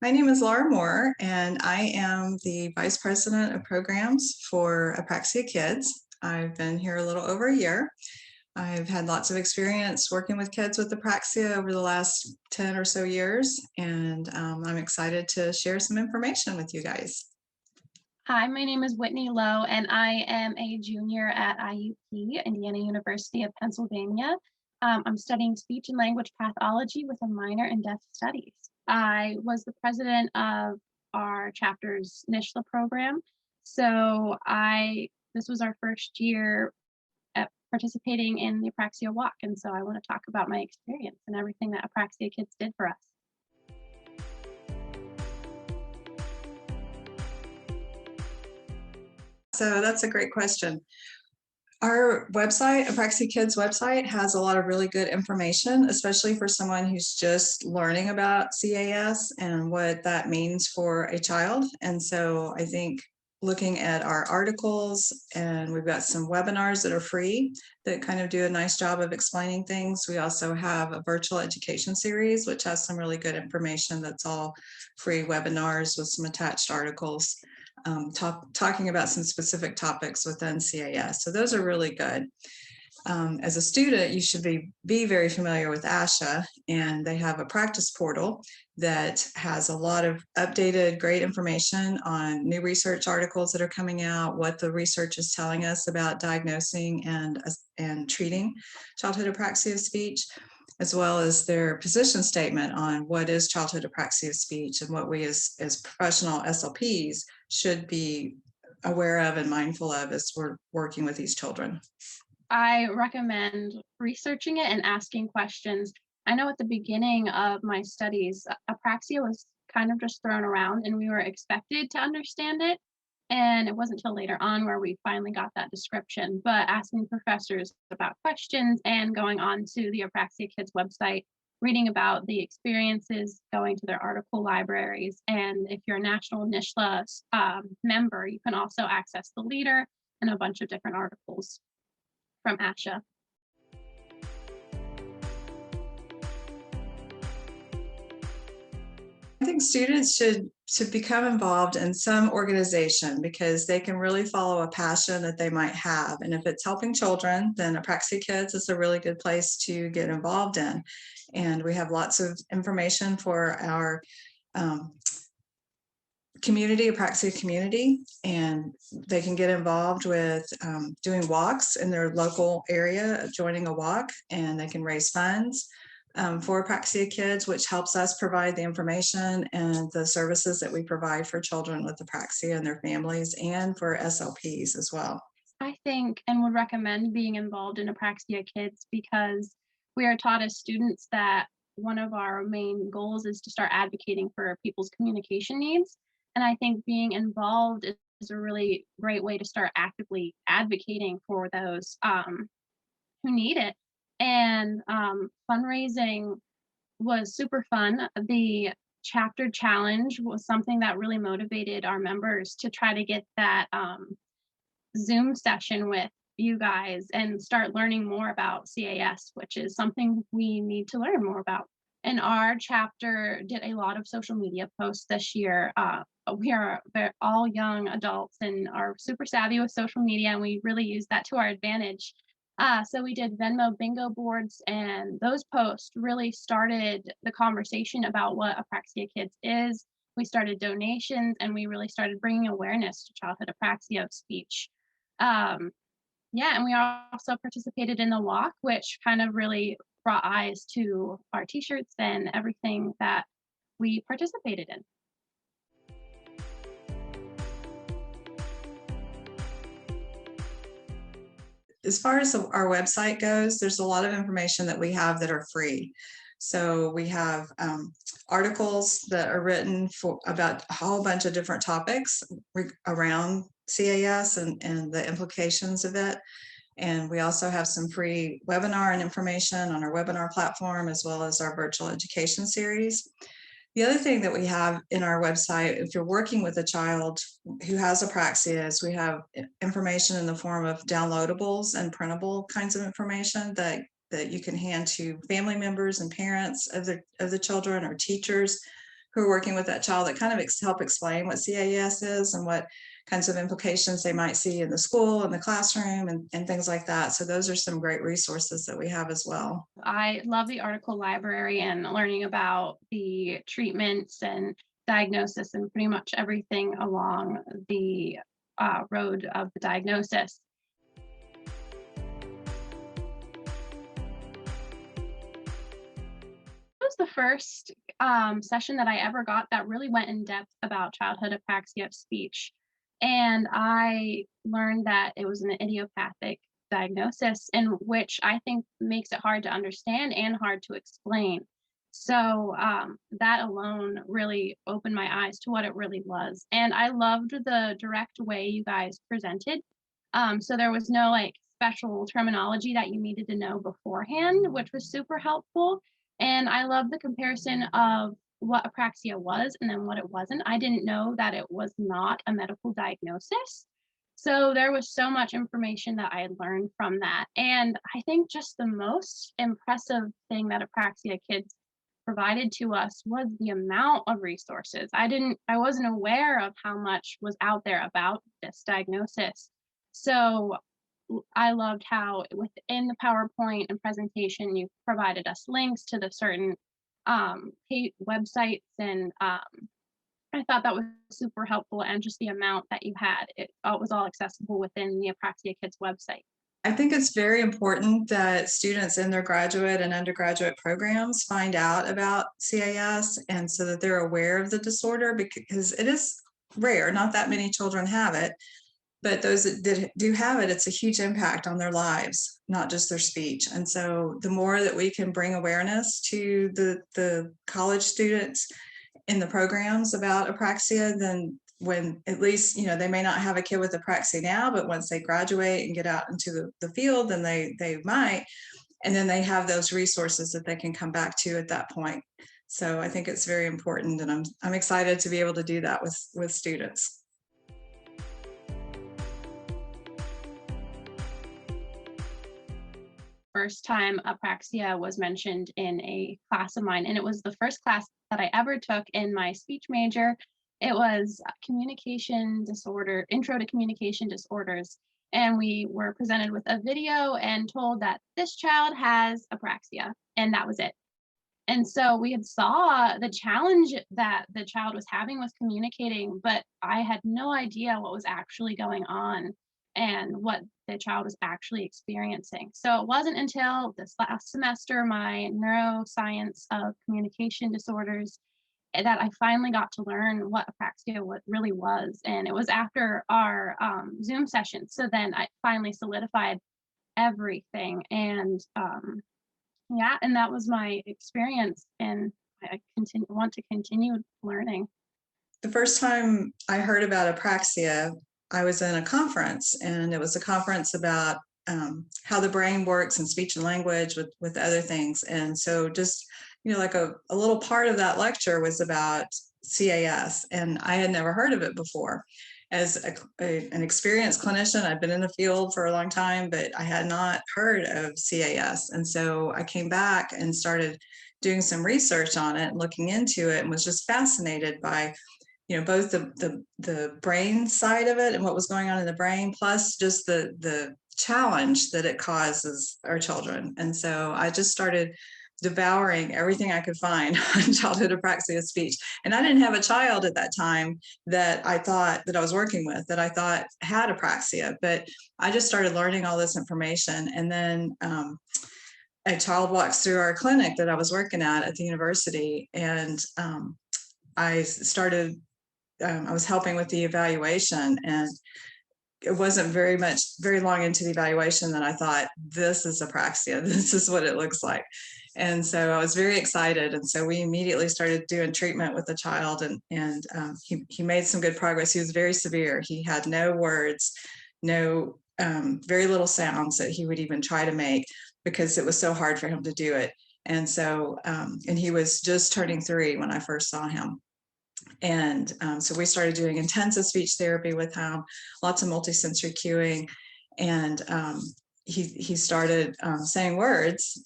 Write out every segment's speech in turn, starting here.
My name is Laura Moore, and I am the Vice President of Programs for Apraxia Kids. I've been here a little over a year. I've had lots of experience working with kids with apraxia over the last 10 or so years, and I'm excited to share some information with you guys. Hi, my name is Whitney Lowe, and I am a junior at IUP, Indiana University of Pennsylvania. I'm studying speech and language pathology with a minor in deaf studies. I was the president of our chapter's NISHLA program. This was our first year at participating in the Apraxia Walk. And so I want to talk about my experience and everything that Apraxia Kids did for us. So that's a great question. Our website, Apraxia Kids website, has a lot of really good information, especially for someone who's just learning about CAS and what that means for a child. And so I think looking at our articles, and we've got some webinars that are free that kind of do a nice job of explaining things. We also have a virtual education series, which has some really good information that's all free webinars with some attached articles. Talking about some specific topics within CAS. So those are really good. As a student, you should be very familiar with ASHA, and they have a practice portal that has a lot of updated, great information on new research articles that are coming out, what the research is telling us about diagnosing and treating childhood apraxia of speech, as well as their position statement on what is childhood apraxia of speech and what we as professional SLPs should be aware of and mindful of as we're working with these children. I recommend researching it and asking questions. I know at the beginning of my studies, apraxia was kind of just thrown around and we were expected to understand it. And it wasn't until later on where we finally got that description. But asking professors about questions and going on to the Apraxia Kids website, reading about the experiences, going to their article libraries. And if you're a National NISHLA member, you can also access the leader and a bunch of different articles from ASHA. I think students should become involved in some organization because they can really follow a passion that they might have. And if it's helping children, then Apraxia Kids is a really good place to get involved in. And we have lots of information for our community, Apraxia community, and they can get involved with doing walks in their local area, joining a walk, and they can raise funds for Apraxia Kids, which helps us provide the information and the services that we provide for children with apraxia and their families, and for SLPs as well. I think and would recommend being involved in Apraxia Kids because we are taught as students that one of our main goals is to start advocating for people's communication needs. And I think being involved is a really great way to start actively advocating for those who need it. And fundraising was super fun. The chapter challenge was something that really motivated our members to try to get that Zoom session with you guys and start learning more about CAS, which is something we need to learn more about. And our chapter did a lot of social media posts this year. We are all young adults and are super savvy with social media, and we really use that to our advantage. So we did Venmo bingo boards, and those posts really started the conversation about what Apraxia Kids is. We started donations, and we really started bringing awareness to childhood apraxia of speech. Yeah, and we also participated in the walk, which kind of really brought eyes to our t-shirts and everything that we participated in. As far as our website goes, there's a lot of information that we have that are free. So we have articles that are written about a whole bunch of different topics around CAS and the implications of it. And we also have some free webinar and information on our webinar platform, as well as our virtual education series. The other thing that we have in our website, if you're working with a child who has apraxia, is we have information in the form of downloadables and printable kinds of information that you can hand to family members and parents of the children or teachers who are working with that child that kind of help explain what CAS is and what kinds of implications they might see in the school and the classroom and things like that. So those are some great resources that we have as well. I love the article library and learning about the treatments and diagnosis and pretty much everything along the road of the diagnosis. It was the first session that I ever got that really went in depth about childhood apraxia of speech. And I learned that it was an idiopathic diagnosis, in which I think makes it hard to understand and hard to explain. So that alone really opened my eyes to what it really was. And I loved the direct way you guys presented. So there was no like special terminology that you needed to know beforehand, which was super helpful. And I love the comparison of what apraxia was and then what it wasn't. I didn't know that it was not a medical diagnosis. So there was so much information that I learned from that. And I think just the most impressive thing that Apraxia Kids provided to us was the amount of resources. I wasn't aware of how much was out there about this diagnosis. So I loved how within the PowerPoint and presentation, you provided us links to the certain websites, and I thought that was super helpful, and just the amount that you had, it was all accessible within the Apraxia Kids website. I think it's very important that students in their graduate and undergraduate programs find out about CAS, and so that they're aware of the disorder, because it is rare. Not that many children have it, but those that do have it, it's a huge impact on their lives, not just their speech. And so the more that we can bring awareness to the college students in the programs about apraxia, then when at least, they may not have a kid with apraxia now, but once they graduate and get out into the field, then they might, and then they have those resources that they can come back to at that point. So I think it's very important, and I'm excited to be able to do that with students. First time apraxia was mentioned in a class of mine, and it was the first class that I ever took in my speech major. It was communication disorder, intro to communication disorders, and we were presented with a video and told that this child has apraxia, and that was it. And so we had saw the challenge that the child was having with communicating, but I had no idea what was actually going on and what the child was actually experiencing. So it wasn't until this last semester, my neuroscience of communication disorders, that I finally got to learn what apraxia really was. And it was after our Zoom session. So then I finally solidified everything. And yeah, and that was my experience. And I want to continue learning. The first time I heard about apraxia, I was in a conference, and it was a conference about how the brain works in speech and language with other things. And so just, like a little part of that lecture was about CAS, and I had never heard of it before. As an experienced clinician, I've been in the field for a long time, but I had not heard of CAS. And so I came back and started doing some research on it and looking into it, and was just fascinated by both the brain side of it and what was going on in the brain, plus just the challenge that it causes our children. And so I just started devouring everything I could find on childhood apraxia of speech. And I didn't have a child at that time that I thought that I was working with, that I thought had apraxia, but I just started learning all this information. And then a child walks through our clinic that I was working at the university, and I started I was helping with the evaluation, and it wasn't very long into the evaluation that I thought, this is apraxia. This is what it looks like. And so I was very excited. And so we immediately started doing treatment with the child, and he made some good progress. He was very severe. He had no words, no very little sounds that he would even try to make, because it was so hard for him to do it. And so, and he was just turning 3 when I first saw him. And so we started doing intensive speech therapy with him, lots of multisensory cueing, and he started saying words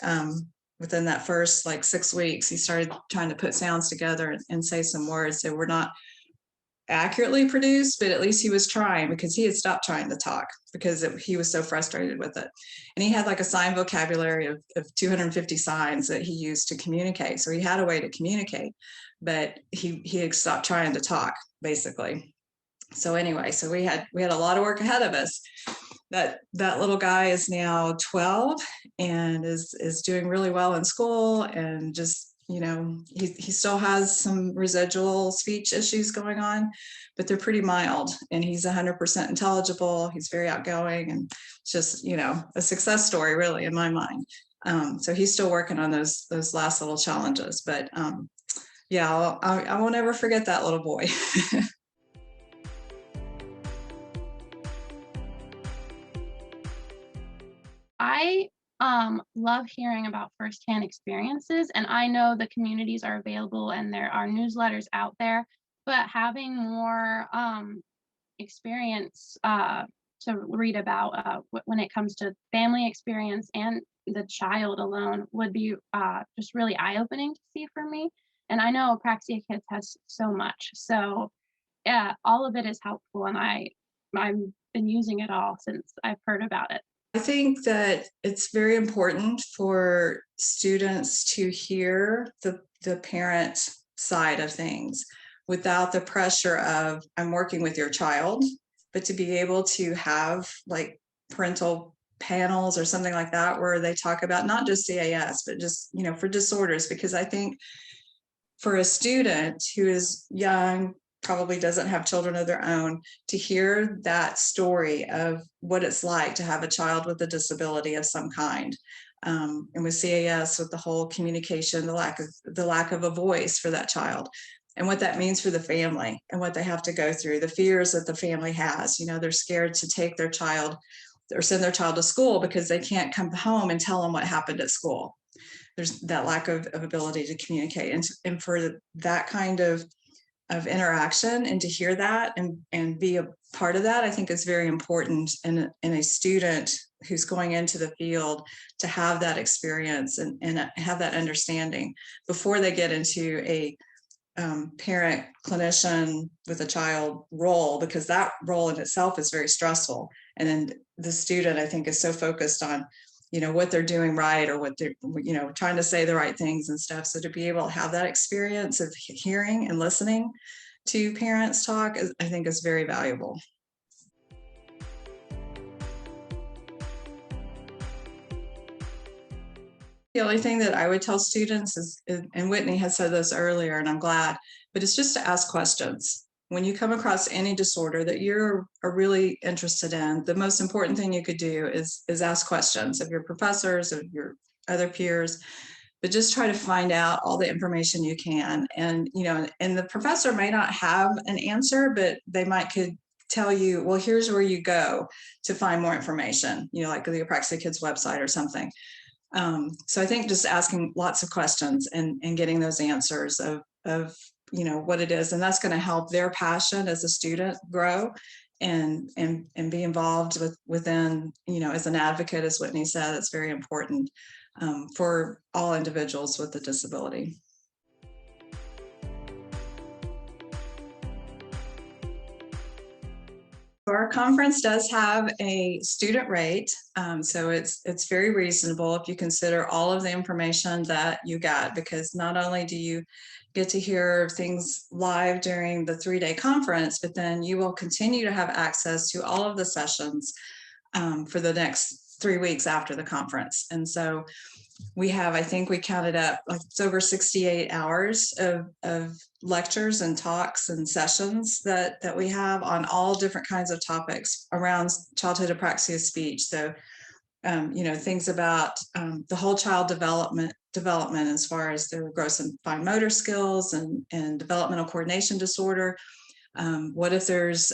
within that first like 6 weeks, he started trying to put sounds together and say some words that were not accurately produced, but at least he was trying, because he had stopped trying to talk because he was so frustrated with it. And he had like a sign vocabulary of 250 signs that he used to communicate. So he had a way to communicate, but he had stopped trying to talk, basically. So anyway, so we had a lot of work ahead of us. That little guy is now 12 and is doing really well in school, and just, you know, he still has some residual speech issues going on, but they're pretty mild, and he's 100% intelligible. He's very outgoing, and just, you know, a success story really in my mind. So he's still working on those last little challenges, but yeah, I won't ever forget that little boy. I love hearing about firsthand experiences, and I know the communities are available and there are newsletters out there, but having more experience to read about when it comes to family experience and the child alone would be just really eye-opening to see for me. And I know Apraxia Kids has so much, so yeah, all of it is helpful, and I've been using it all since I've heard about it. I think that it's very important for students to hear the parent side of things without the pressure of, I'm working with your child, but to be able to have like parental panels or something like that where they talk about not just CAS, but just, you know, for disorders. Because I think for a student who is young, probably doesn't have children of their own, to hear that story of what it's like to have a child with a disability of some kind. And with CAS, with the whole communication, the lack of a voice for that child, and what that means for the family, and what they have to go through, the fears that the family has. You know, they're scared to take their child or send their child to school because they can't come home and tell them what happened at school. There's that lack of ability to communicate, and for that kind of interaction, and to hear that and be a part of that, I think is very important in a student who's going into the field, to have that experience and have that understanding before they get into a parent clinician with a child role, because that role in itself is very stressful. And then the student, I think, is so focused on, you know, what they're doing right, or what they're, you know, trying to say the right things and stuff. So to be able to have that experience of hearing and listening to parents talk, I think is very valuable. The only thing that I would tell students is, and Whitney has said this earlier, and I'm glad, but it's just to ask questions. When you come across any disorder that you're really interested in, the most important thing you could do is ask questions of your professors, of your other peers, but just try to find out all the information you can. And, you know, and the professor may not have an answer, but they could tell you, well, here's where you go to find more information, you know, like the Apraxia Kids website or something. So I think just asking lots of questions and getting those answers of, you know, what it is, and that's going to help their passion as a student grow and be involved within, you know, as an advocate, as Whitney said, it's very important for all individuals with a disability. Our conference does have a student rate, so it's very reasonable if you consider all of the information that you got, because not only do you get to hear things live during the 3-day conference, but then you will continue to have access to all of the sessions for the next 3 weeks after the conference. And so we have, I think we counted up, like it's over 68 hours of lectures and talks and sessions that we have on all different kinds of topics around childhood apraxia speech. So, you know, things about the whole child development as far as their gross and fine motor skills and developmental coordination disorder. What if there's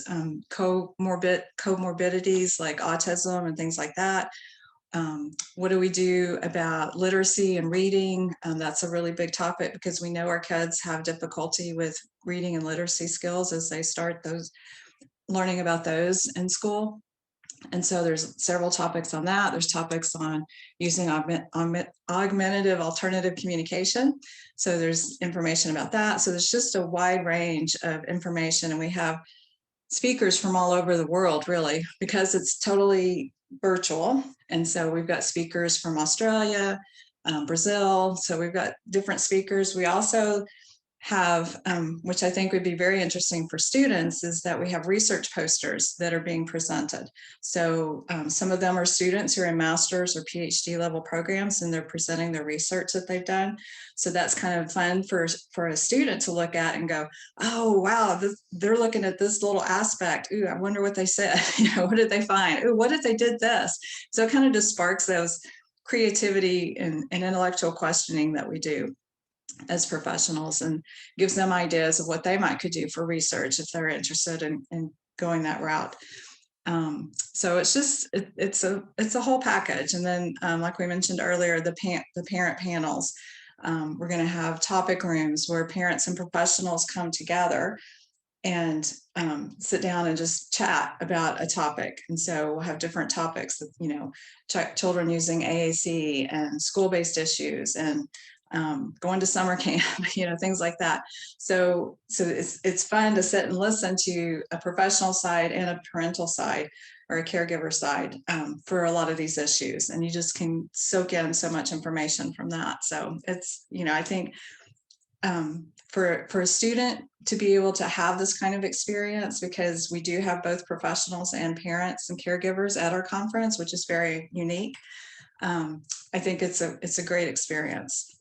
comorbidities like autism and things like that? What do we do about literacy and reading? That's a really big topic, because we know our kids have difficulty with reading and literacy skills as they start learning about those in school. And so there's several topics on that. There's topics on using augmentative alternative communication. So there's information about that. So there's just a wide range of information, and we have speakers from all over the world, really, because it's totally virtual. And so we've got speakers from Australia, Brazil. So we've got different speakers. We also have, which I think would be very interesting for students, is that we have research posters that are being presented. So some of them are students who are in master's or PhD level programs, and they're presenting their research that they've done. So that's kind of fun for a student to look at and go, oh, wow, they're looking at this little aspect. Ooh, I wonder what they said. What did they find? Ooh, what if they did this? So it kind of just sparks those creativity and intellectual questioning that we do as professionals, and gives them ideas of what they might could do for research if they're interested in going that route. So it's just it's a whole package. And then like we mentioned earlier, the parent panels. We're going to have topic rooms where parents and professionals come together and sit down and just chat about a topic. And so we'll have different topics that, children using AAC and school-based issues, and going to summer camp, things like that. So it's fun to sit and listen to a professional side and a parental side or a caregiver side for a lot of these issues. And you just can soak in so much information from that. So it's, I think for a student to be able to have this kind of experience, because we do have both professionals and parents and caregivers at our conference, which is very unique. I think it's a great experience.